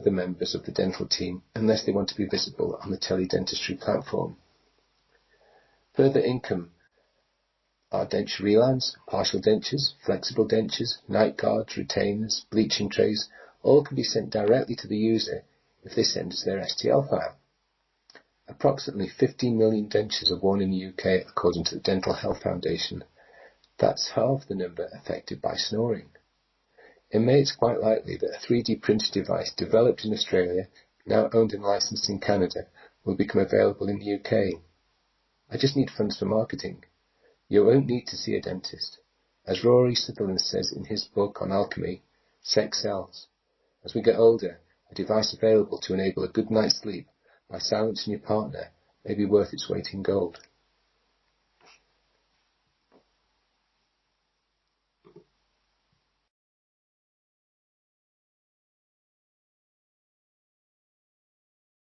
other members of the dental team unless they want to be visible on the teledentistry platform. Further income are denture relines, partial dentures, flexible dentures, night guards, retainers, bleaching trays. All can be sent directly to the user if they send us their STL file. Approximately 15 million dentures are worn in the UK according to the Dental Health Foundation. That's half the number affected by snoring. In May, it's quite likely that a 3D printed device developed in Australia, now owned and licensed in Canada, will become available in the UK. I just need funds for marketing. You won't need to see a dentist. As Rory Sutherland says in his book on alchemy, sex sells. As we get older, a device available to enable a good night's sleep by silencing your partner may be worth its weight in gold.